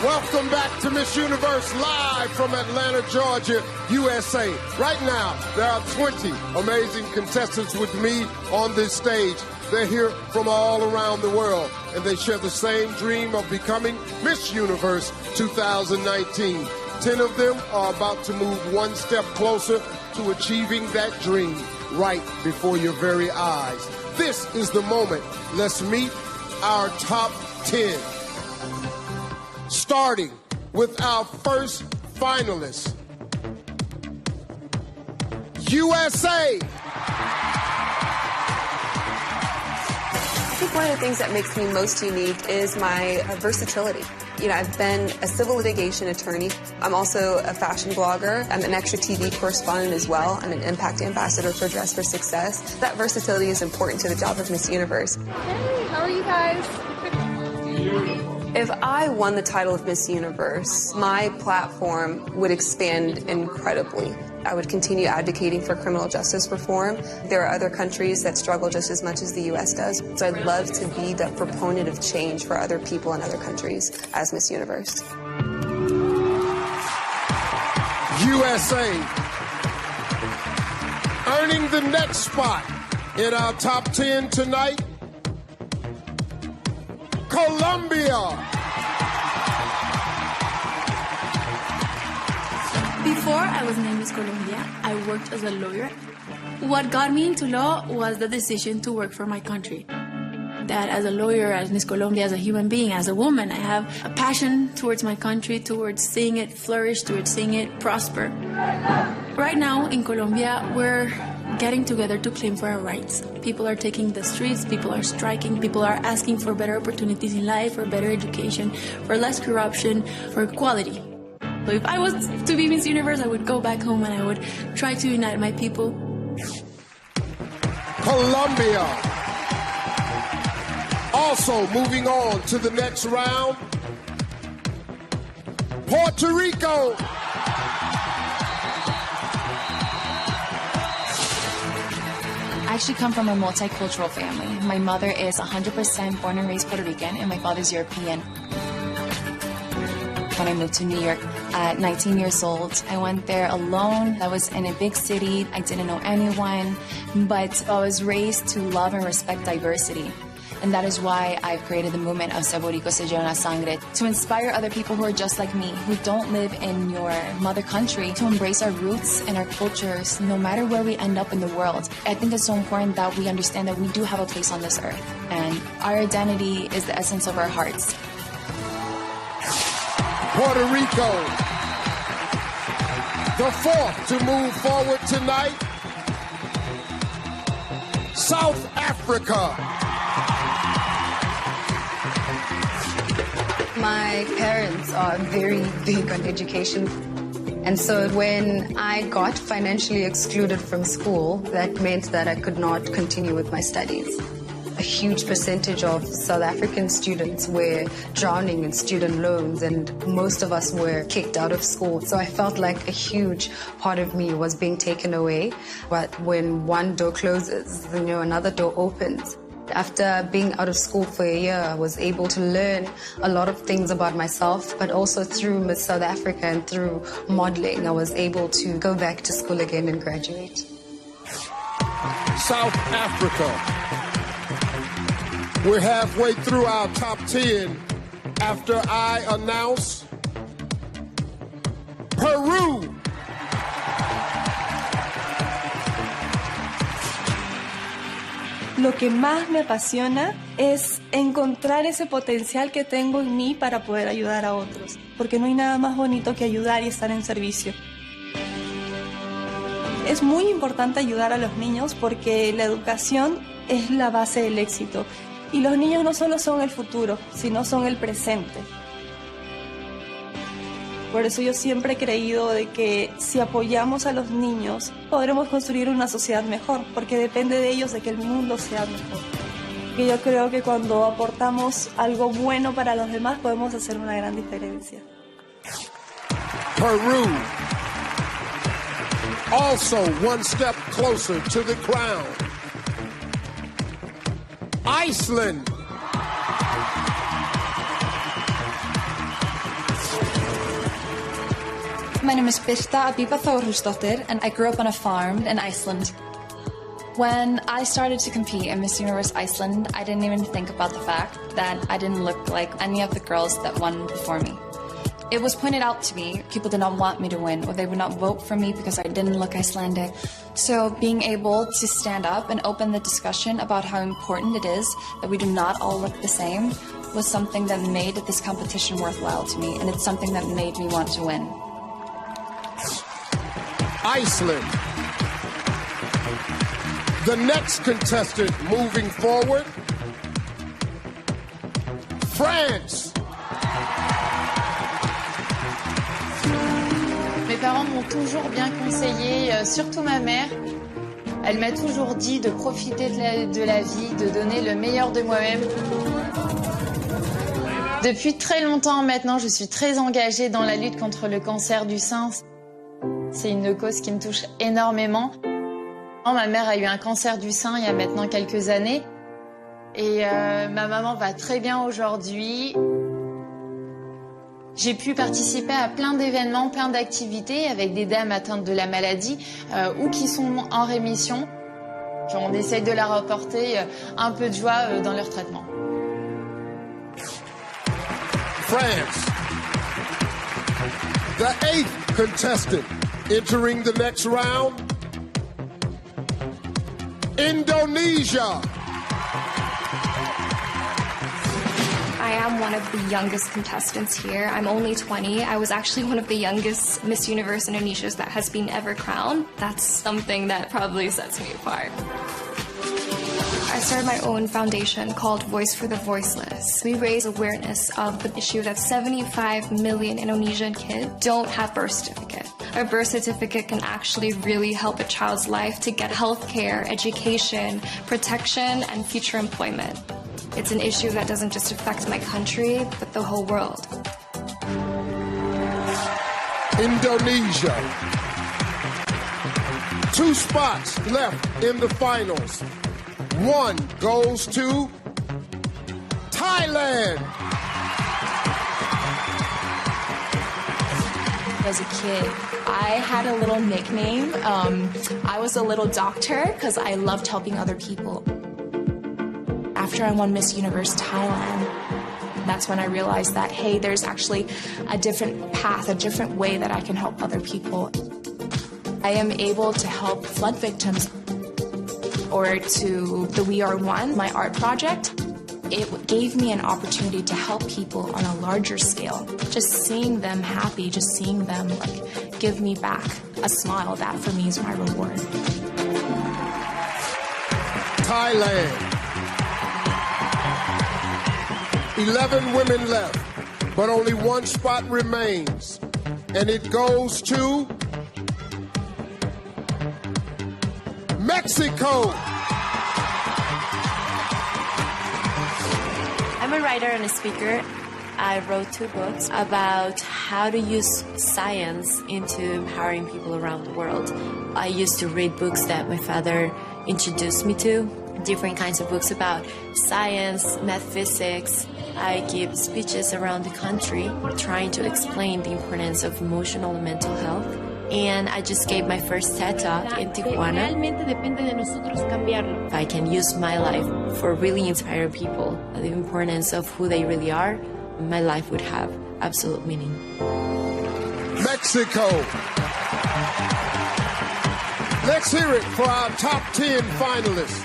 Welcome back to Miss Universe, live from Atlanta, Georgia, USA. Right now, there are 20 amazing contestants with me on this stage. They're here from all around the world, and they share the same dream of becoming Miss Universe 2019. 10 of them are about to move one step closer to achieving that dream right before your very eyes. This is the moment. Let's meet our top 10. Starting with our first finalist, USA. I think one of the things that makes me most unique is my versatility. You know, I've been a civil litigation attorney. I'm also a fashion blogger. I'm an extra TV correspondent as well. I'm an impact ambassador for Dress for Success. That versatility is important to the job of Miss Universe. Hey, how are you guys? If I won the title of Miss Universe, my platform would expand incredibly. I would continue advocating for criminal justice reform. There are other countries that struggle just as much as the U.S. does. So I'd love to be the proponent of change for other people in other countries as Miss Universe. USA. Earning the next spot in our top 10 tonight, Colombia. Before I was named Miss Colombia, I worked as a lawyer. What got me into law was the decision to work for my country. That as a lawyer, as Miss Colombia, as a human being, as a woman, I have a passion towards my country, towards seeing it flourish, towards seeing it prosper. Right now in Colombia, we're getting together to claim for our rights. People are taking the streets, people are striking, people are asking for better opportunities in life, for better education, for less corruption, for equality. So if I was to be Miss Universe, I would go back home and I would try to unite my people. Colombia. Also moving on to the next round, Puerto Rico. I actually come from a multicultural family. My mother is 100% born and raised Puerto Rican, and my father's European. When I moved to New York at 19 years old, I went there alone. I was in a big city. I didn't know anyone, but I was raised to love and respect diversity. And that is why I've created the movement of Se Boricua Se Lleva la Sangre, to inspire other people who are just like me, who don't live in your mother country, to embrace our roots and our cultures, no matter where we end up in the world. I think it's so important that we understand that we do have a place on this earth, and our identity is the essence of our hearts. Puerto Rico, the fourth to move forward tonight, South Africa. My parents are very big on education. And so when I got financially excluded from school, that meant that I could not continue with my studies. A huge percentage of South African students were drowning in student loans, and most of us were kicked out of school. So I felt like a huge part of me was being taken away. But when one door closes, another door opens. After being out of school for a year, I was able to learn a lot of things about myself, but also through Miss South Africa and through modeling, I was able to go back to school again and graduate. South Africa. We're halfway through our top 10 after I announce Peru. Lo que más me apasiona es encontrar ese potencial que tengo en mí para poder ayudar a otros, porque no hay nada más bonito que ayudar y estar en servicio. Es muy importante ayudar a los niños porque la educación es la base del éxito. Y los niños no solo son el futuro, sino son el presente. Por eso yo siempre he creído de que si apoyamos a los niños, podremos construir una sociedad mejor, porque depende de ellos de que el mundo sea mejor. Y yo creo que cuando aportamos algo bueno para los demás, podemos hacer una gran diferencia. Peru, also one step closer to the crown. Iceland. My name is Birta Abiba Þórhallsdóttir, and I grew up on a farm in Iceland. When I started to compete in Miss Universe Iceland, I didn't even think about the fact that I didn't look like any of the girls that won before me. It was pointed out to me, people did not want me to win, or they would not vote for me because I didn't look Icelandic. So being able to stand up and open the discussion about how important it is that we do not all look the same was something that made this competition worthwhile to me, and it's something that made me want to win. Iceland. The next contestant moving forward, France. Mes parents m'ont toujours bien conseillé, surtout ma mère. Elle m'a toujours dit de profiter de la vie, de donner le meilleur de moi-même. Depuis très longtemps maintenant, je suis très engagée dans la lutte contre le cancer du sein. C'est une cause qui me touche énormément. Ma mère a eu un cancer du sein il y a maintenant quelques années. Et ma maman va très bien aujourd'hui. J'ai pu participer à plein d'événements, plein d'activités avec des dames atteintes de la maladie ou qui sont en rémission. On essaye de leur apporter un peu de joie dans leur traitement. France. The 8th contestant entering the next round, Indonesia. I am one of the youngest contestants here. I'm only 20. I was actually one of the youngest Miss Universe Indonesias that has been ever crowned. That's something that probably sets me apart. I started my own foundation called Voice for the Voiceless. We raise awareness of the issue that 75 million Indonesian kids don't have birth certificate. A birth certificate can actually really help a child's life to get health care, education, protection, and future employment. It's an issue that doesn't just affect my country, but the whole world. Indonesia. 2 spots left in the finals. 1 goes to Thailand. As a kid, I had a little nickname. I was a little doctor because I loved helping other people. After I won Miss Universe Thailand, that's when I realized that, hey, there's actually a different path, a different way that I can help other people. I am able to help flood victims, or to the We Are One, my art project. It gave me an opportunity to help people on a larger scale. Just seeing them happy, just seeing them give me back a smile, that for me is my reward. Thailand. 11 women left, but only 1 spot remains. And it goes to Mexico. I'm a writer and a speaker. I wrote 2 books about how to use science into empowering people around the world. I used to read books that my father introduced me to, different kinds of books about science, math, physics. I give speeches around the country trying to explain the importance of emotional and mental health. And I just gave my first TED Talk in Tijuana. If I can use my life for really inspiring people, the importance of who they really are, my life would have absolute meaning. Mexico. Let's hear it for our top 10 finalists.